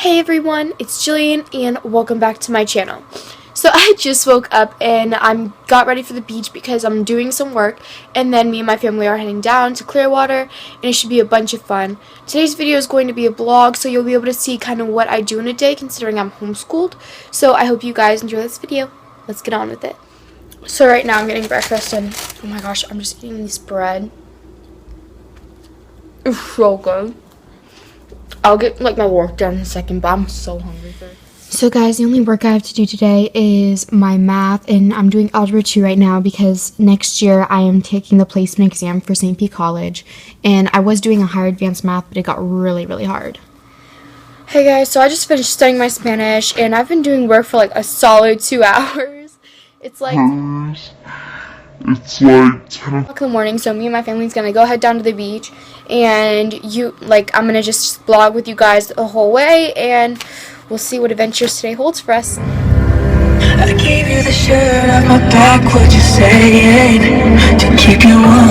Hey everyone, it's Jillian and welcome back to my channel. So I just woke up and got ready for the beach because I'm doing some work, and then me and my family are heading down to Clearwater and it should be a bunch of fun. Today's video is going to be a vlog, so you'll be able to see kind of what I do in a day considering I'm homeschooled. So I hope you guys enjoy this video. Let's get on with it. So right now I'm getting breakfast and oh my gosh, I'm just eating this bread. It's so good. I'll get my work done in a second, but I'm so hungry for it. So guys, the only work I have to do today is my math, and I'm doing Algebra 2 right now because next year I am taking the placement exam for St. P. College, and I was doing a higher advanced math, but it got really, really hard. Hey guys, so I just finished studying my Spanish, and I've been doing work for a solid 2 hours. It's like 10 o'clock in the morning, so me and my family's gonna go head down to the beach, and I'm gonna just vlog with you guys the whole way, and we'll see what adventures today holds for us. I gave you the shirt off my back, what you saying, to keep you warm.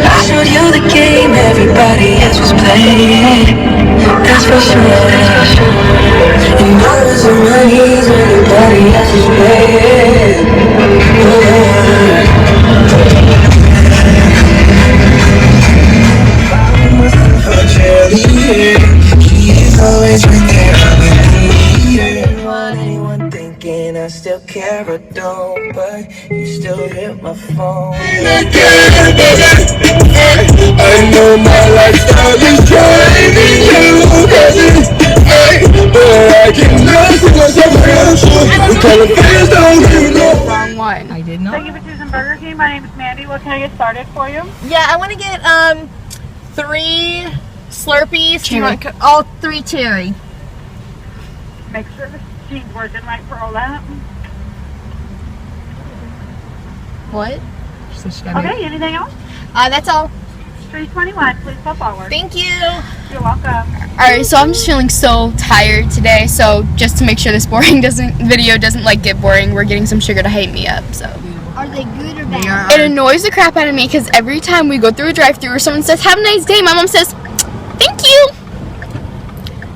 I showed you the game everybody else was playing, that's for sure. And I was on my knees when everybody else was playing. Always right there, anyone thinking I still care or don't, but you still hit my phone. I know my lifestyle is driving you crazy, but I cannot see myself else. I'm calling fans down here. Wrong one. I did not. Thank you for choosing Burger King. My name is Mandy. What can I get started for you? Yeah, I want to get 3 Slurpees. Cherry. All 3 cherry. Make sure the machine's working right for all that. What? Okay, anything else? That's all. 321, please go forward. Thank you. You're welcome. Alright, so I'm just feeling so tired today, so just to make sure this video doesn't get boring, we're getting some sugar to hype me up. So Are they good or bad? it annoys the crap out of me because every time we go through a drive-thru or someone says, "Have a nice day," my mom says, "Thank you."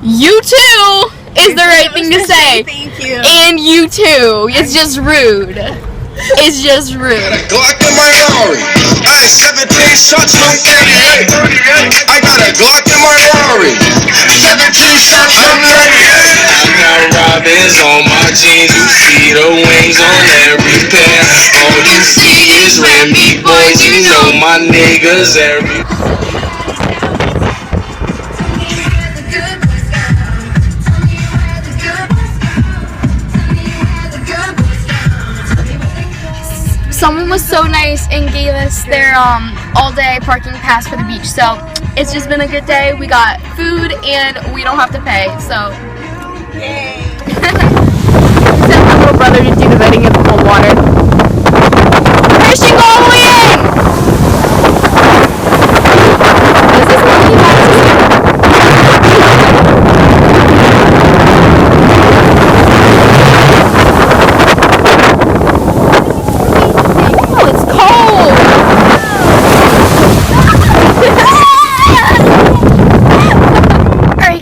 You too is the right thing to say. Thank you. And you too. It's just rude. It's just rude. Glock in my Rari. I had 17 shots from 38. I got a Glock in my Rari. 17 shots from 38. I got robins on my jeans. You see the wings on every pair. All you see is Remy boys. You know my niggas every. Someone was so nice and gave us their all-day parking pass for the beach. So it's just been a good day. We got food and we don't have to pay. So Yay. sent my little brother to do the vetting of the cold water. Fishing all the way in. This is what he likes to see.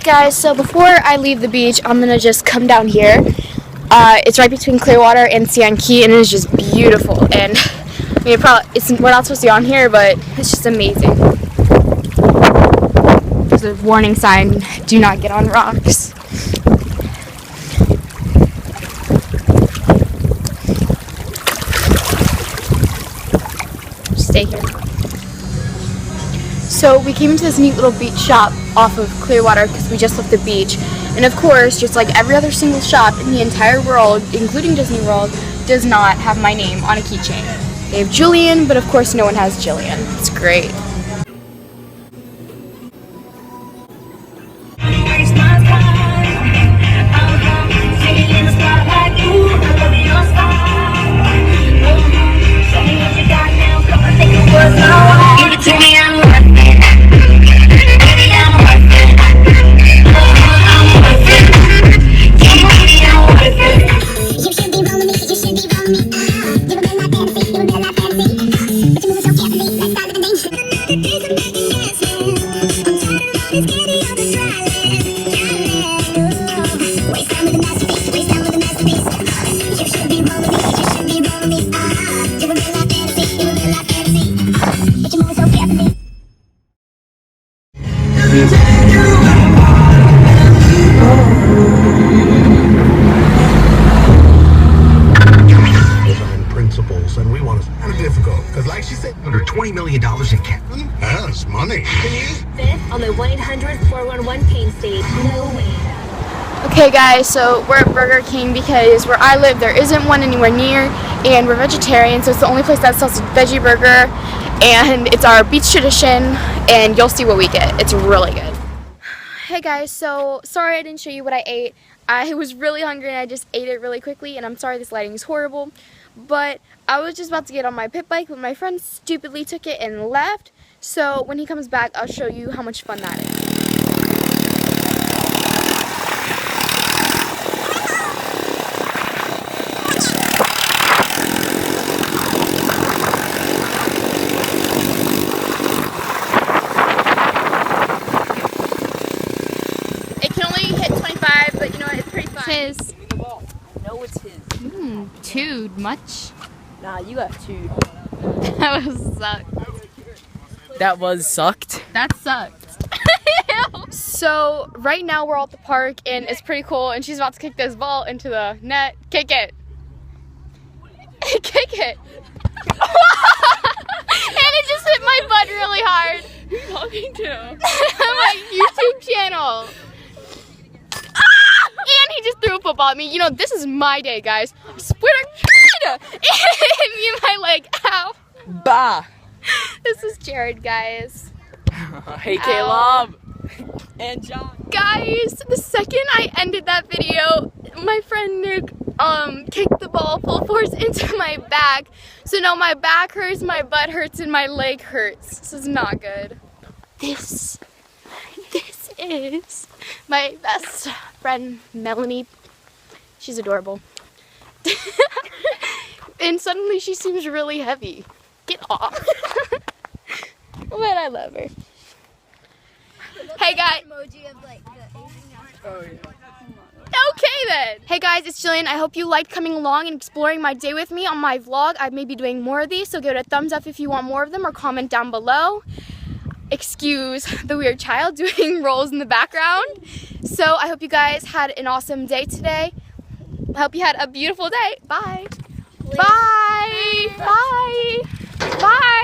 Guys, so before I leave the beach, I'm gonna just come down here. It's right between Clearwater and Sand Key, and it's just beautiful. And I mean, we're not supposed to be on here, but it's just amazing. There's a warning sign: "Do not get on rocks." Stay here. So we came into this neat little beach shop off of Clearwater because we just left the beach. And of course, just like every other single shop in the entire world, including Disney World, does not have my name on a keychain. They have Julian, but of course no one has Jillian. It's great. You should be rolling me, you should be rolling me. You were in my fantasy, you were in my fantasy. But you move so carefully, let's start living dangerously. Design principles, and we want to kind of difficult because, like she said, under $20 million in cash. That's money. Fifth on the 1-800-411 Pain stage. No way. Okay guys, so we're at Burger King because where I live there isn't one anywhere near, and we're vegetarian, so it's the only place that sells a veggie burger, and it's our beach tradition, and you'll see what we get. It's really good. Hey guys, so sorry I didn't show you what I ate. I was really hungry and I just ate it really quickly, and I'm sorry this lighting is horrible, but I was just about to get on my pit bike, but my friend stupidly took it and left, so when he comes back I'll show you how much fun that is. It can only hit 25, but you know what, it's pretty fun. His. No, it's his. Dude, much? Nah, you got two. That was sucked. That was sucked. That sucked. So right now we're all at the park and it's pretty cool, and she's about to kick this ball into the net. Kick it. Kick it. And it just hit my butt really hard. Who are you talking to? My YouTube channel. And he just threw a football at me. You know, this is my day, guys. I swear to God. It hit me in my leg. Ow. Bah. This is Jared, guys. Hey, Caleb. And John. Guys, the second I ended that video, my friend Nick kicked the ball full force into my back. So now my back hurts, my butt hurts, and my leg hurts. This is not good. This is my best friend, Melanie. She's adorable. And suddenly she seems really heavy. Get off. But I love her. Hey guys. Okay then. Hey guys, it's Jillian. I hope you liked coming along and exploring my day with me on my vlog. I may be doing more of these, so give it a thumbs up if you want more of them, or comment down below. Excuse the weird child doing rolls in the background. So I hope you guys had an awesome day today. I hope you had a beautiful day. Bye. Bye. Bye. Bye.